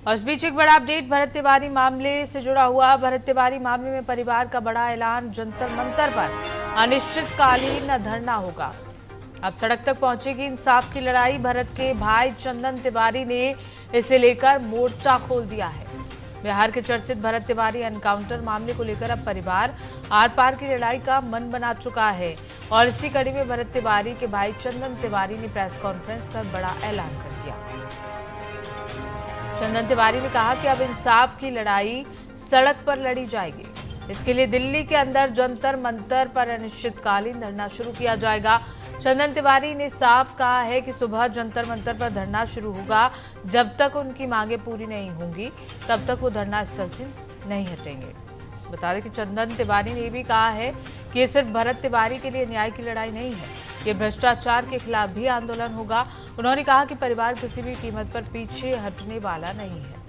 और इस बीच एक बड़ा अपडेट भरत तिवारी मामले से जुड़ा हुआ। भरत तिवारी मामले में परिवार का बड़ा ऐलान, जंतर मंतर पर अनिश्चितकालीन धरना होगा। अब सड़क तक पहुंचेगी इंसाफ की लड़ाई। भरत के भाई चंदन तिवारी ने इसे लेकर मोर्चा खोल दिया है। बिहार के चर्चित भरत तिवारी एनकाउंटर मामले को लेकर अब परिवार आर पार की लड़ाई का मन बना चुका है और इसी कड़ी में भरत तिवारी के भाई चंदन तिवारी ने प्रेस कॉन्फ्रेंस कर बड़ा ऐलान कर दिया। चंदन तिवारी ने कहा कि अब इंसाफ की लड़ाई सड़क पर लड़ी जाएगी। इसके लिए दिल्ली के अंदर जंतर मंतर पर अनिश्चितकालीन धरना शुरू किया जाएगा। चंदन तिवारी ने साफ कहा है कि सुबह जंतर मंतर पर धरना शुरू होगा। जब तक उनकी मांगे पूरी नहीं होंगी तब तक वो धरना स्थल से नहीं हटेंगे। बता दें कि चंदन तिवारी ने भी कहा है कि ये सिर्फ भरत तिवारी के लिए न्याय की लड़ाई नहीं है, ये भ्रष्टाचार के खिलाफ भी आंदोलन होगा। उन्होंने कहा कि परिवार किसी भी कीमत पर पीछे हटने वाला नहीं है।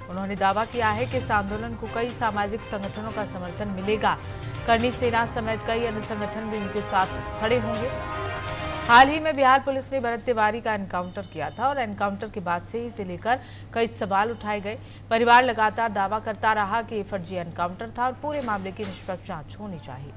उन्होंने दावा किया है कि इस आंदोलन को कई सामाजिक संगठनों का समर्थन मिलेगा। करनी सेना समेत कई अन्य संगठन भी उनके साथ खड़े होंगे। हाल ही में बिहार पुलिस ने भरत तिवारी का एनकाउंटर किया था और एनकाउंटर के बाद से ही इसे लेकर कई सवाल उठाए गए। परिवार लगातार दावा करता रहा कि ये फर्जी एनकाउंटर था और पूरे मामले की निष्पक्ष जांच होनी चाहिए।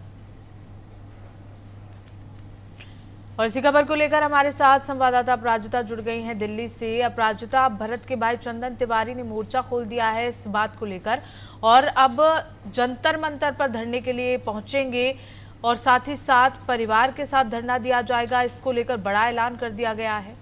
और इसी खबर को लेकर हमारे साथ संवाददाता अपराजिता जुड़ गई हैं दिल्ली से। अपराजिता, भरत के भाई चंदन तिवारी ने मोर्चा खोल दिया है इस बात को लेकर और अब जंतर मंतर पर धरने के लिए पहुंचेंगे और साथ ही साथ परिवार के साथ धरना दिया जाएगा। इसको लेकर बड़ा ऐलान कर दिया गया है।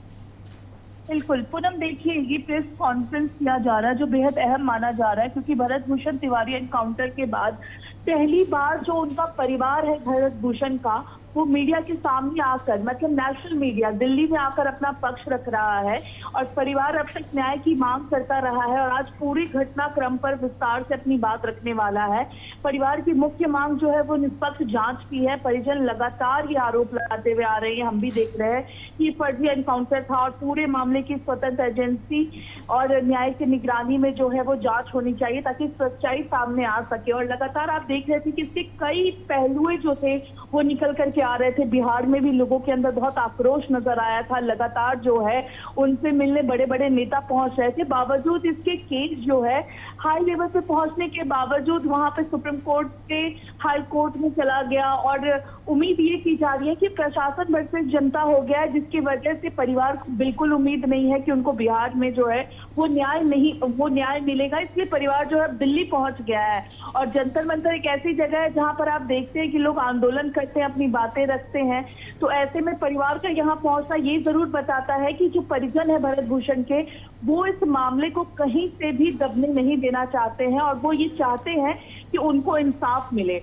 बिल्कुल पूनम, देखिए ये प्रेस कॉन्फ्रेंस किया जा रहा है जो बेहद अहम माना जा रहा है, क्योंकि भरत भूषण तिवारी एनकाउंटर के बाद पहली बार जो उनका परिवार है भरत भूषण का, वो मीडिया के सामने आकर, मतलब नेशनल मीडिया दिल्ली में आकर अपना पक्ष रख रहा है और परिवार अब तक न्याय की मांग करता रहा है और आज पूरी घटनाक्रम पर विस्तार से अपनी बात रखने वाला है। परिवार की मुख्य मांग जो है वो निष्पक्ष जांच की है। परिजन लगातार ये आरोप लगाते हुए आ रहे हैं, हम भी देख रहे हैं कि फर्जी एनकाउंटर था और पूरे मामले की स्वतंत्र एजेंसी और न्याय की निगरानी में जो है वो जांच होनी चाहिए ताकि सच्चाई सामने आ सके। और लगातार आप देख रहे थे कि इसके कई पहलुए जो थे वो निकल करके आ रहे थे। बिहार में भी लोगों के अंदर बहुत आक्रोश नजर आया था। लगातार जो है उनसे मिलने बड़े बड़े नेता पहुंच रहे थे। बावजूद इसके केस जो है हाई लेवल पे पहुंचने के बावजूद वहां पे सुप्रीम कोर्ट के हाई कोर्ट में चला गया और उम्मीद ये की जा रही है कि प्रशासन वर्सेस जनता हो गया है, जिसकी वजह से परिवार को बिल्कुल उम्मीद नहीं है कि उनको बिहार में जो है वो न्याय मिलेगा। इसलिए परिवार जो है दिल्ली पहुंच गया है और जंतर मंतर एक ऐसी जगह है जहां पर आप देखते हैं कि लोग आंदोलन करते हैं, अपनी बातें रखते हैं। तो ऐसे में परिवार का यहाँ पहुंचना ये जरूर बताता है कि जो परिजन है भरत भूषण के, वो इस मामले को कहीं से भी दबने नहीं देना चाहते हैं और वो ये चाहते हैं कि उनको इंसाफ मिले।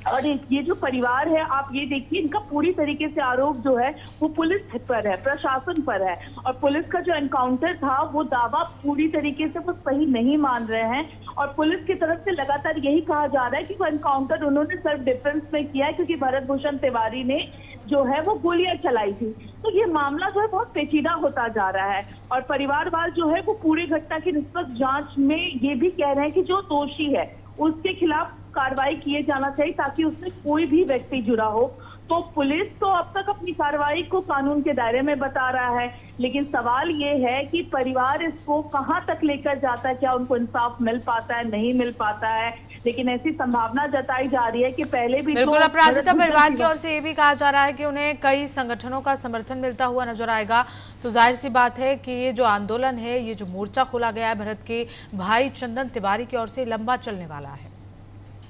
और ये जो परिवार है, आप ये देखिए, इनका पूरी तरीके से आरोप जो है वो पुलिस पर है, प्रशासन पर है और पुलिस का जो एनकाउंटर था वो दावा पूरी तरीके से वो सही नहीं मान रहे हैं। और पुलिस की तरफ से लगातार यही कहा जा रहा है कि वो एनकाउंटर उन्होंने सेल्फ डिफेंस में किया है क्योंकि भरत भूषण तिवारी ने जो है वो गोलियां चलाई थी। तो ये मामला जो है बहुत पेचीदा होता जा रहा है और परिवारवाद जो है वो पूरी घटना की निष्पक्ष जांच में ये भी कह रहे हैं कि जो दोषी है उसके खिलाफ कार्रवाई किए जाना चाहिए ताकि उसमें कोई भी व्यक्ति जुड़ा हो। तो पुलिस तो अब तक अपनी कार्रवाई को कानून के दायरे में बता रहा है, लेकिन सवाल ये है कि परिवार इसको कहां तक लेकर जाता है, क्या उनको इंसाफ मिल पाता है, नहीं मिल पाता है। लेकिन ऐसी संभावना जताई जा रही है कि पहले भी बिल्कुल अपराजिता, परिवार की ओर से ये भी कहा जा रहा है कि उन्हें कई संगठनों का समर्थन मिलता हुआ नजर आएगा। तो जाहिर सी बात है कि ये जो आंदोलन है, ये जो मोर्चा खोला गया है भरत के भाई चंदन तिवारी की ओर से, लंबा चलने वाला है।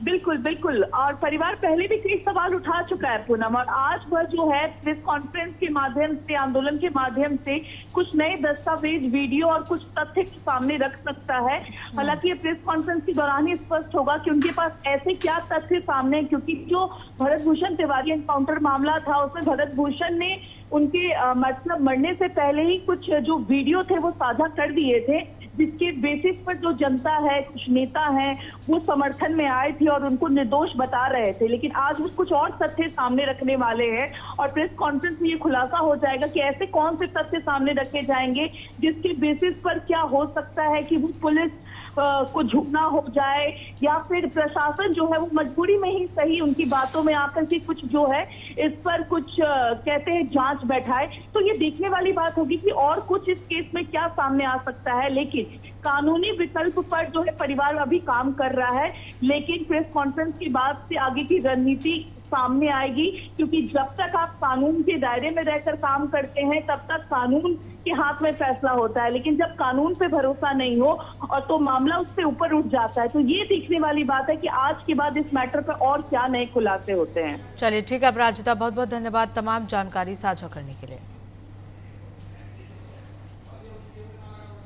बिल्कुल बिल्कुल, और परिवार पहले भी कई सवाल उठा चुका है पूनम, और आज वह जो है प्रेस कॉन्फ्रेंस के माध्यम से, आंदोलन के माध्यम से कुछ नए दस्तावेज, वीडियो और कुछ तथ्य सामने रख सकता है। हालांकि ये प्रेस कॉन्फ्रेंस के दौरान ही स्पष्ट होगा कि उनके पास ऐसे क्या तथ्य सामने हैं, क्योंकि जो भरत भूषण तिवारी एनकाउंटर मामला था उसमें भरत भूषण ने उनके मतलब मरने से पहले ही कुछ जो वीडियो थे वो साझा कर दिए थे, जिसके बेसिस पर जो जनता है, कुछ नेता हैं, वो समर्थन में आए थे और उनको निर्दोष बता रहे थे। लेकिन आज वो कुछ और तथ्य सामने रखने वाले हैं और प्रेस कॉन्फ्रेंस में ये खुलासा हो जाएगा कि ऐसे कौन से तथ्य सामने रखे जाएंगे जिसके बेसिस पर क्या हो सकता है कि वो पुलिस को झुकना हो जाए या फिर प्रशासन जो है वो मजबूरी में ही सही उनकी बातों में आकर के कुछ जो है इस पर कुछ कहते हैं जांच बैठाए। तो ये देखने वाली बात होगी कि और कुछ इस केस में क्या सामने आ सकता है। लेकिन देखिए कानूनी विकल्प पर जो है परिवार अभी काम कर रहा है, लेकिन प्रेस कॉन्फ्रेंस के बाद से आगे की रणनीति सामने आएगी, क्योंकि जब तक आप कानून के दायरे में रहकर काम करते हैं तब तक कानून के हाथ में फैसला होता है, लेकिन जब कानून पे भरोसा नहीं हो और तो मामला उससे ऊपर उठ जाता है। तो ये देखने वाली बात है कि आज के बाद इस मैटर पर और क्या नए खुलासे होते हैं। चलिए ठीक है अपराजिता, बहुत बहुत धन्यवाद तमाम जानकारी साझा करने के लिए।